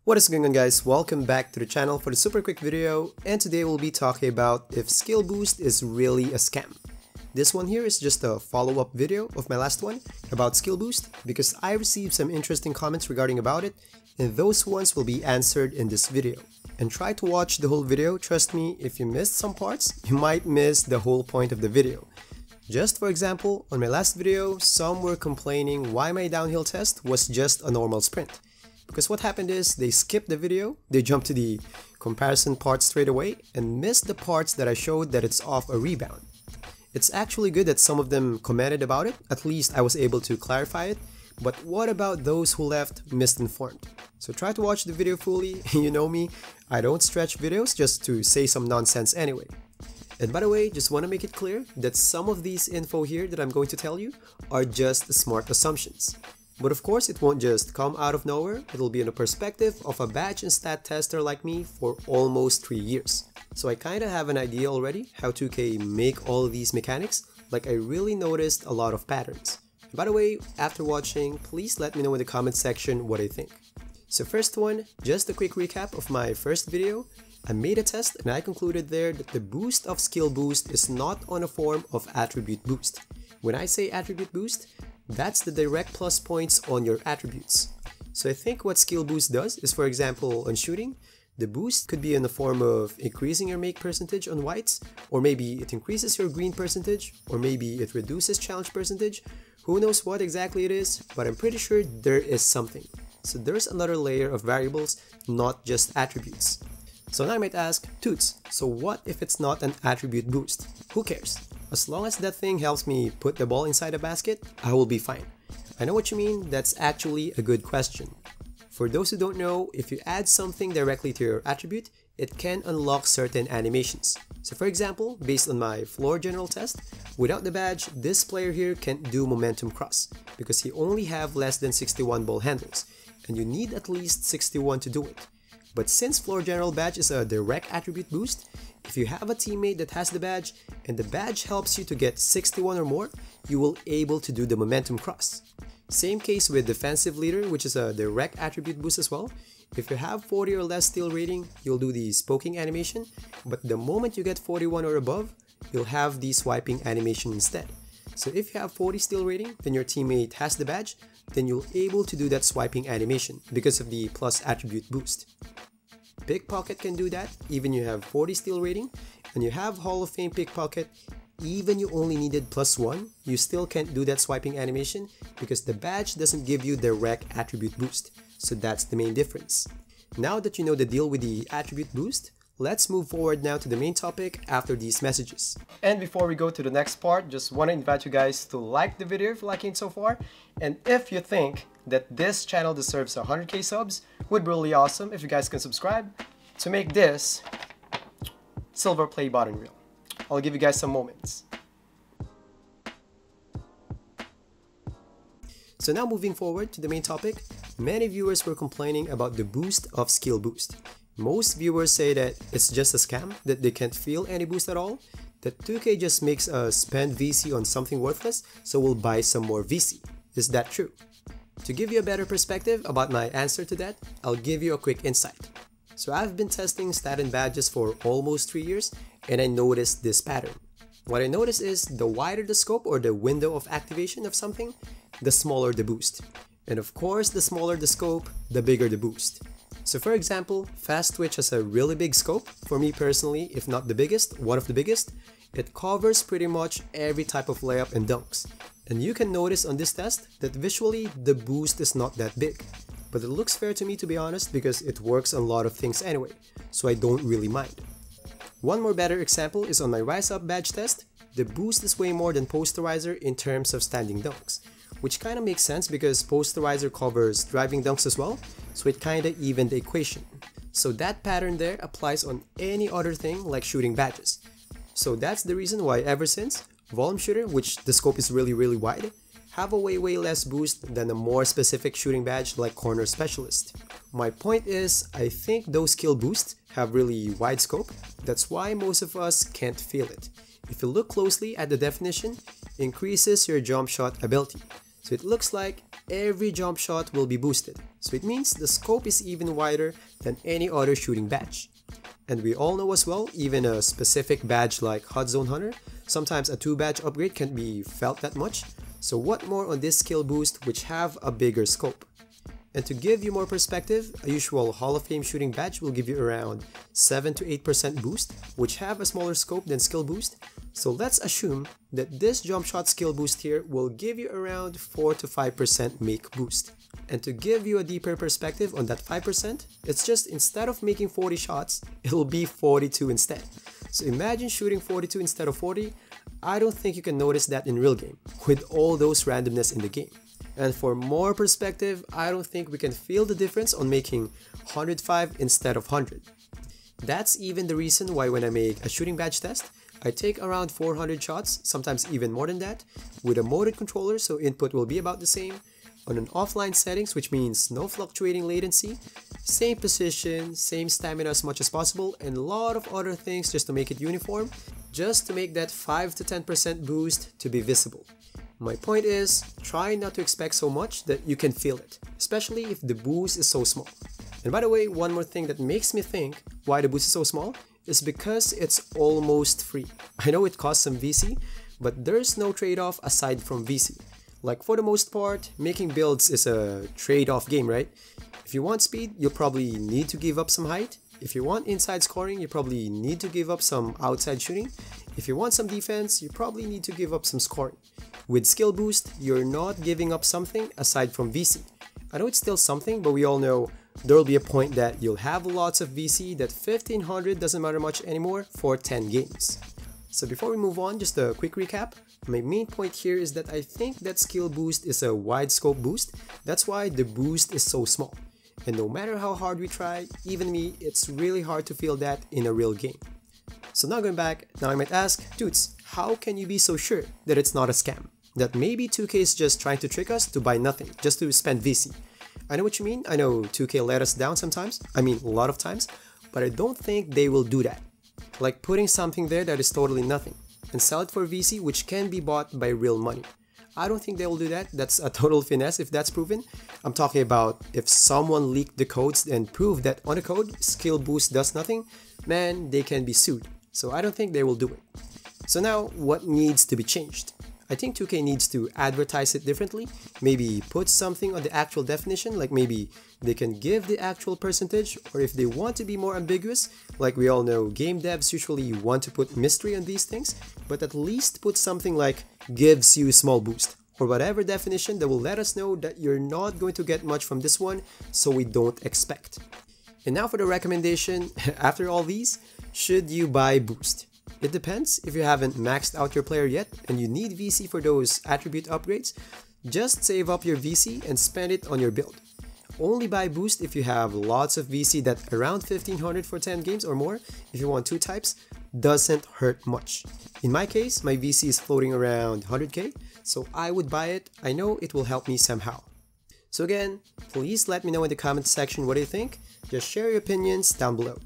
What is going on, guys? Welcome back to the channel for the super quick video, and today we'll be talking about if skill boost is really a scam. This one here is just a follow-up video of my last one about skill boost because I received some interesting comments regarding about it, and those ones will be answered in this video. And try to watch the whole video. Trust me, if you missed some parts, you might miss the whole point of the video. Just for example, on my last video, some were complaining why my downhill test was just a normal sprint. Because what happened is, they skipped the video, they jumped to the comparison part straight away, and missed the parts that I showed that it's off a rebound. It's actually good that some of them commented about it, at least I was able to clarify it, but what about those who left misinformed? So try to watch the video fully, you know me, I don't stretch videos just to say some nonsense anyway. And by the way, just want to make it clear that some of these info here that I'm going to tell you are just smart assumptions. But of course, it won't just come out of nowhere, it'll be in the perspective of a badge and stat tester like me for almost 3 years. So I kinda have an idea already how 2K make all of these mechanics, like I really noticed a lot of patterns. And by the way, after watching, please let me know in the comment section what I think. So first one, just a quick recap of my first video. I made a test and I concluded there that the boost of skill boost is not on a form of attribute boost. When I say attribute boost, that's the direct plus points on your attributes. So I think what skill boost does is, for example, on shooting, the boost could be in the form of increasing your make percentage on whites, or maybe it increases your green percentage, or maybe it reduces challenge percentage. Who knows what exactly it is, but I'm pretty sure there is something. So there's another layer of variables, not just attributes. So now I might ask, Toots, so what if it's not an attribute boost? Who cares? As long as that thing helps me put the ball inside a basket, I will be fine. I know what you mean, that's actually a good question. For those who don't know, if you add something directly to your attribute, it can unlock certain animations. So for example, based on my floor general test, without the badge, this player here can't do momentum cross because he only have less than 61 ball handles, and you need at least 61 to do it. But since floor general badge is a direct attribute boost, if you have a teammate that has the badge and the badge helps you to get 61 or more, you will able to do the momentum cross. Same case with defensive leader, which is a direct attribute boost as well. If you have 40 or less steal rating, you'll do the spoking animation, but the moment you get 41 or above, you'll have the swiping animation instead. So if you have 40 steal rating, then your teammate has the badge, then you'll able to do that swiping animation because of the plus attribute boost. Pickpocket can do that, even you have 40 steal rating, and you have Hall of Fame pickpocket, even you only needed +1, you still can't do that swiping animation because the badge doesn't give you direct attribute boost. So that's the main difference. Now that you know the deal with the attribute boost, let's move forward now to the main topic after these messages. And before we go to the next part, just want to invite you guys to like the video if you're liking it so far. And if you think that this channel deserves 100k subs, would be really awesome if you guys can subscribe to make this silver play button real. I'll give you guys some moments. So now moving forward to the main topic, many viewers were complaining about the boost of skill boost. Most viewers say that it's just a scam, that they can't feel any boost at all, that 2K just makes us spend VC on something worthless, so we'll buy some more VC. Is that true? To give you a better perspective about my answer to that, I'll give you a quick insight. So I've been testing stat and badges for almost 3 years, and I noticed this pattern. What I noticed is the wider the scope or the window of activation of something, the smaller the boost. And of course, the smaller the scope, the bigger the boost. So for example, Fast Twitch has a really big scope. For me personally, if not the biggest, one of the biggest. It covers pretty much every type of layup and dunks. And you can notice on this test that visually the boost is not that big. But it looks fair to me, to be honest, because it works on a lot of things anyway, so I don't really mind. One more better example is on my Rise Up badge test. The boost is way more than Posterizer in terms of standing dunks, which kinda makes sense because Posterizer covers driving dunks as well, so it kinda evened the equation. So that pattern there applies on any other thing like shooting badges. So that's the reason why ever since, Volume Shooter, which the scope is really wide, have a way less boost than a more specific shooting badge like Corner Specialist. My point is, I think those skill boosts have really wide scope, that's why most of us can't feel it. If you look closely at the definition, increases your jump shot ability. So it looks like every jump shot will be boosted. So it means the scope is even wider than any other shooting badge. And we all know as well, even a specific badge like Hot Zone Hunter, sometimes a 2-badge upgrade can't be felt that much. So what more on this skill boost which have a bigger scope? And to give you more perspective, a usual Hall of Fame shooting badge will give you around 7 to 8% boost, which have a smaller scope than skill boost. So let's assume that this jump shot skill boost here will give you around 4 to 5% make boost. And to give you a deeper perspective on that 5%, it's just instead of making 40 shots, it'll be 42 instead. So imagine shooting 42 instead of 40. I don't think you can notice that in real game, with all those randomness in the game. And for more perspective, I don't think we can feel the difference on making 105 instead of 100. That's even the reason why when I make a shooting badge test, I take around 400 shots, sometimes even more than that, with a modded controller so input will be about the same, on an offline settings, which means no fluctuating latency, same position, same stamina as much as possible, and a lot of other things just to make it uniform, just to make that 5 to 10% boost to be visible. My point is, try not to expect so much that you can feel it, especially if the boost is so small. And by the way, one more thing that makes me think why the boost is so small is because it's almost free. I know it costs some VC, but there's no trade-off aside from VC. Like for the most part, making builds is a trade-off game, right? If you want speed, you'll probably need to give up some height. If you want inside scoring, you probably need to give up some outside shooting. If you want some defense, you probably need to give up some scoring. With skill boost, you're not giving up something aside from VC. I know it's still something, but we all know there'll be a point that you'll have lots of VC that 1500 doesn't matter much anymore for 10 games. So before we move on, just a quick recap. My main point here is that I think that skill boost is a wide scope boost. That's why the boost is so small. And no matter how hard we try, even me, it's really hard to feel that in a real game. So now going back, now I might ask, dudes, how can you be so sure that it's not a scam? That maybe 2K is just trying to trick us to buy nothing, just to spend VC. I know what you mean, I know 2K let us down sometimes, I mean a lot of times, but I don't think they will do that. Like putting something there that is totally nothing, and sell it for VC which can be bought by real money. I don't think they will do that, that's a total finesse if that's proven. I'm talking about if someone leaked the codes and proved that on the code, skill boost does nothing, man, they can be sued. So I don't think they will do it. So now, what needs to be changed? I think 2K needs to advertise it differently, maybe put something on the actual definition, like maybe they can give the actual percentage, or if they want to be more ambiguous, like we all know game devs usually want to put mystery on these things, but at least put something like gives you small boost, or whatever definition that will let us know that you're not going to get much from this one, so we don't expect. And now for the recommendation, after all these, should you buy boost? It depends. If you haven't maxed out your player yet and you need VC for those attribute upgrades, just save up your VC and spend it on your build. Only buy boost if you have lots of VC that around 1500 for 10 games or more, if you want 2 types, doesn't hurt much. In my case, my VC is floating around 100k, so I would buy it. I know it will help me somehow. So again, please let me know in the comment section what you think. Just share your opinions down below.